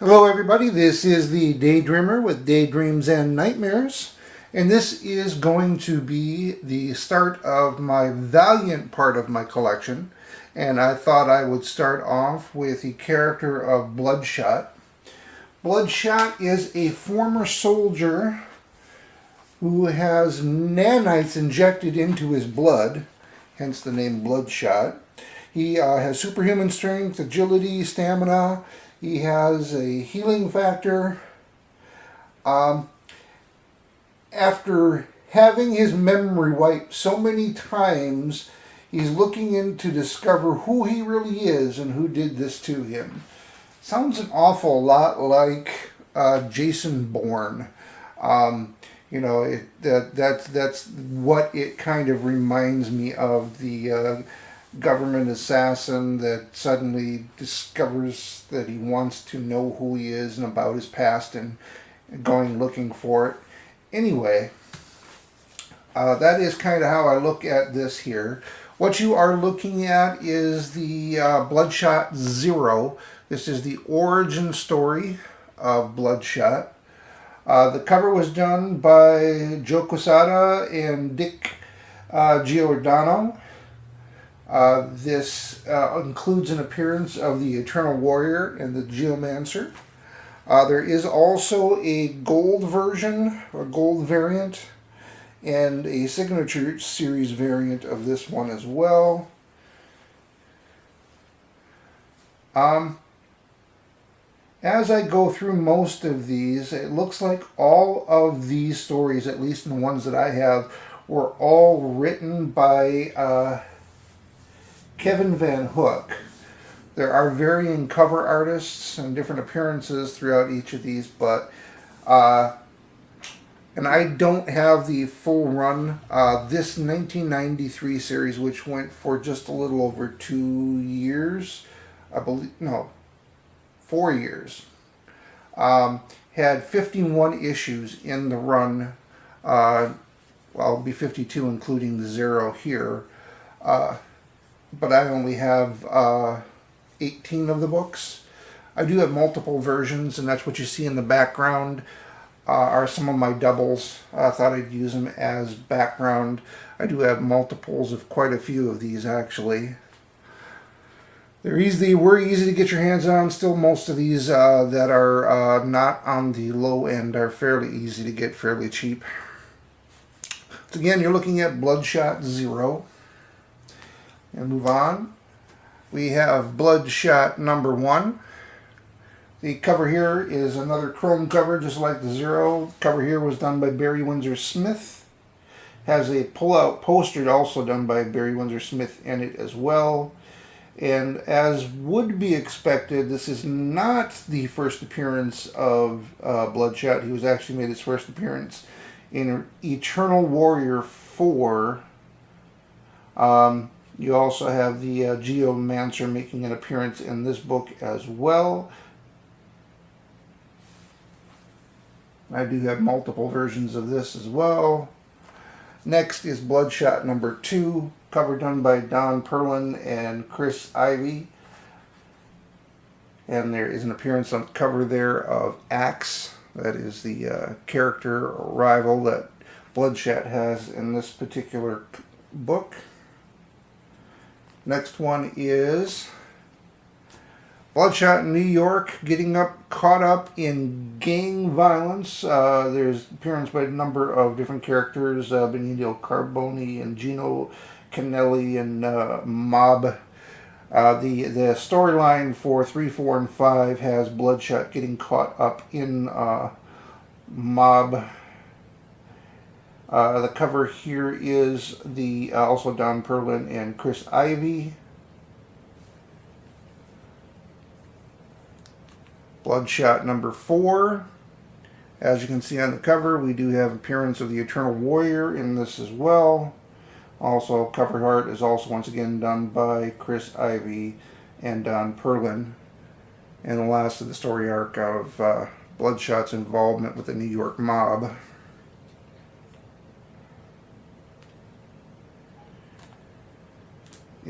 Hello everybody, this is the Daydreamer with Daydreams and Nightmares, and this is going to be the start of my Valiant part of my collection, and I thought I would start off with the character of Bloodshot. Bloodshot is a former soldier who has nanites injected into his blood, hence the name Bloodshot. He has superhuman strength, agility, stamina. He has a healing factor. After having his memory wiped so many times, he's looking in to discover who he really is and who did this to him. Sounds an awful lot like Jason Bourne. That's what it kind of reminds me of, the government assassin that suddenly discovers that he wants to know who he is and about his past and going looking for it. Anyway, that is kind of how I look at this here. What you are looking at is the Bloodshot Zero. This is the origin story of Bloodshot. The cover was done by Joe Quesada and Dick Giordano. This includes an appearance of the Eternal Warrior and the Geomancer. There is also a gold version, or gold variant, and a signature series variant of this one as well. As I go through most of these, it looks like all of these stories, at least in the ones that I have, were all written by Kevin Van Hook. There are varying cover artists and different appearances throughout each of these, but and I don't have the full run. This 1993 series, which went for just a little over 2 years, I believe, no, 4 years, had 51 issues in the run. Well, it'll be 52 including the zero here. But I only have 18 of the books. I do have multiple versions, and that's what you see in the background are some of my doubles. I thought I'd use them as background. I do have multiples of quite a few of these, actually. Were easy to get your hands on. Still, most of these that are not on the low end are fairly easy to get, fairly cheap. So again, you're looking at Bloodshot Zero. And move on. We have Bloodshot number 1. The cover here is another chrome cover, just like the Zero. Cover here was done by Barry Windsor Smith. Has a pull-out poster also done by Barry Windsor Smith in it as well. And as would be expected, this is not the first appearance of Bloodshot. He was actually made his first appearance in Eternal Warrior 4. You also have the Geomancer making an appearance in this book as well. I do have multiple versions of this as well. Next is Bloodshot number 2, cover done by Don Perlin and Chris Ivy. And there is an appearance on the cover there of Axe. That is the character or rival that Bloodshot has in this particular book. Next one is Bloodshot in New York, caught up in gang violence. There's appearance by a number of different characters, Benito Carboni and Gino Canelli and Mob. The storyline for 3, 4, and 5 has Bloodshot getting caught up in Mob. The cover here is the also Don Perlin and Chris Ivy. Bloodshot number 4. As you can see on the cover, we do have appearance of the Eternal Warrior in this as well. Also, cover art is also once again done by Chris Ivy and Don Perlin. And the last of the story arc of Bloodshot's involvement with the New York mob.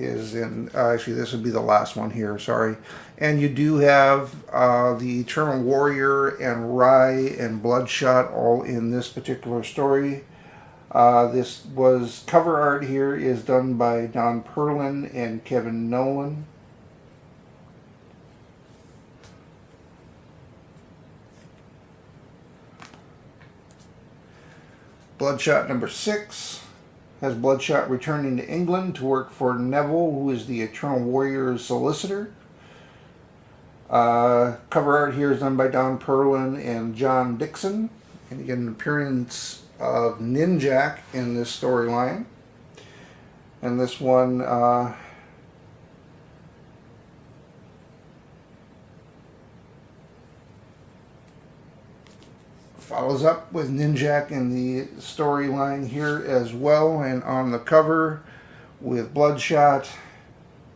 is in, actually this would be the last one here, sorry. And you do have the Eternal Warrior and Rai and Bloodshot all in this particular story. This was, cover art here is done by Don Perlin and Kevin Nolan. Bloodshot number 6 has Bloodshot returning to England to work for Neville, who is the Eternal Warrior's solicitor. Cover art here is done by Don Perlin and John Dixon. And you get an appearance of Ninjak in this storyline. And this one follows up with Ninjak in the storyline here as well, and on the cover with Bloodshot.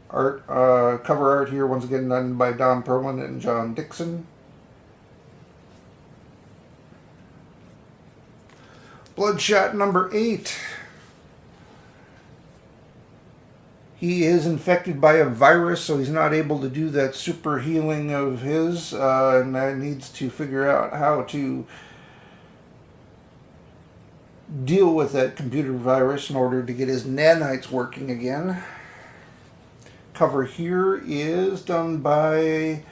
Cover art here once again done by Don Perlin and John Dixon. Bloodshot number 8. He is infected by a virus, so he's not able to do that super healing of his, and needs to figure out how to deal with that computer virus in order to get his nanites working again. Cover here is done by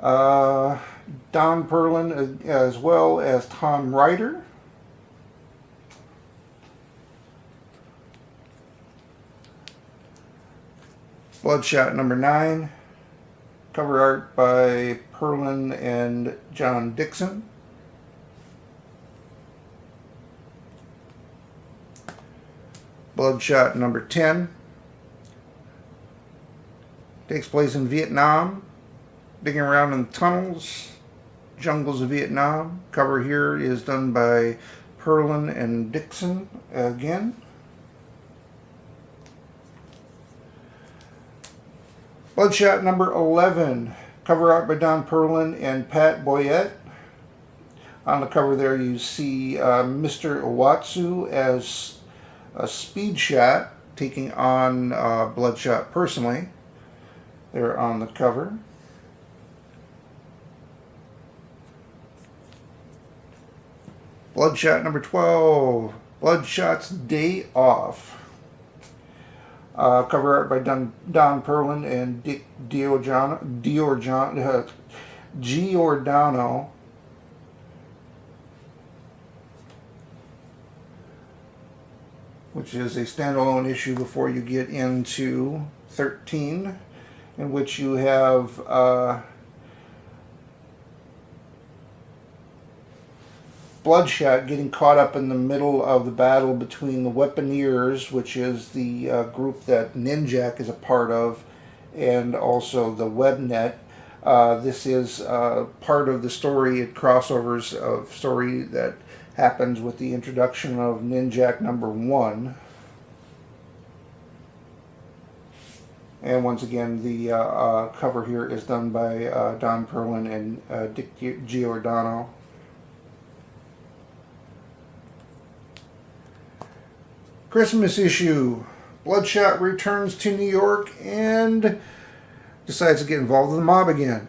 Don Perlin as well as Tom Ryder. Bloodshot number 9. Cover art by Perlin and John Dixon. Bloodshot number 10 takes place in Vietnam, digging around in the tunnels, jungles of Vietnam. Cover here is done by Perlin and Dixon again. Bloodshot number 11, cover art by Don Perlin and Pat Boyette. On the cover there you see Mr. Iwatsu as a Speed Shot taking on Bloodshot personally. They're on the cover. Bloodshot number 12, Bloodshot's Day Off. Cover art by Don Perlin and Dick Giordano. Which is a standalone issue before you get into 13, in which you have Bloodshot getting caught up in the middle of the battle between the Weaponeers, which is the group that Ninjak is a part of, and also the Webnet. This is part of the story, it crossovers of story that happens with the introduction of Ninjak number 1. And once again, the cover here is done by Don Perlin and Dick Giordano. Christmas issue. Bloodshot returns to New York and decides to get involved with the mob again.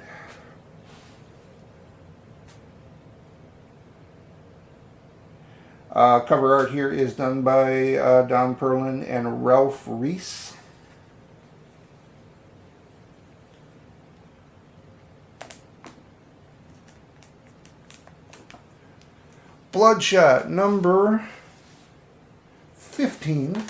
Cover art here is done by Don Perlin and Ralph Reese. Bloodshot number 15.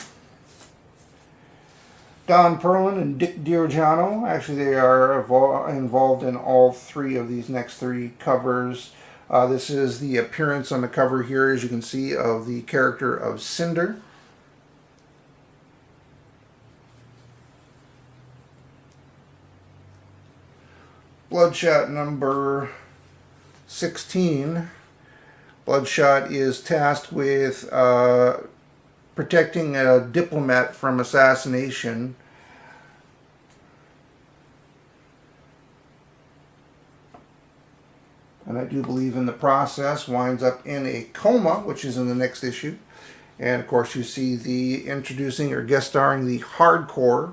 Don Perlin and Dick Giordano. Actually, they are involved in all 3 of these next 3 covers. This is the appearance on the cover here, as you can see, of the character of Cinder. Bloodshot number 16. Bloodshot is tasked with protecting a diplomat from assassination. And I do believe in the process winds up in a coma, which is in the next issue. And of course you see the introducing or guest starring the Hardcore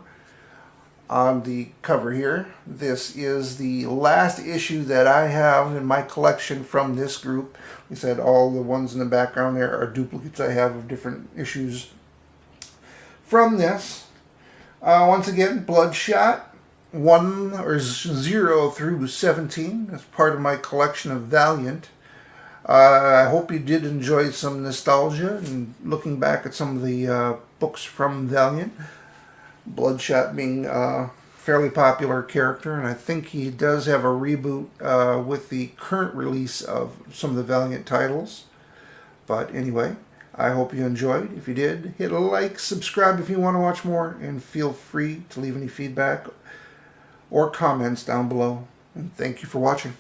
on the cover here. This is the last issue that I have in my collection from this group. We said all the ones in the background there are duplicates I have of different issues from this. Once again, Bloodshot 1 or 0 through 17 as part of my collection of Valiant. I hope you did enjoy some nostalgia and looking back at some of the books from Valiant. Bloodshot being a fairly popular character, and I think he does have a reboot with the current release of some of the Valiant titles. But anyway, I hope you enjoyed. If you did, hit a like, subscribe if you want to watch more, and feel free to leave any feedback or comments down below. And thank you for watching.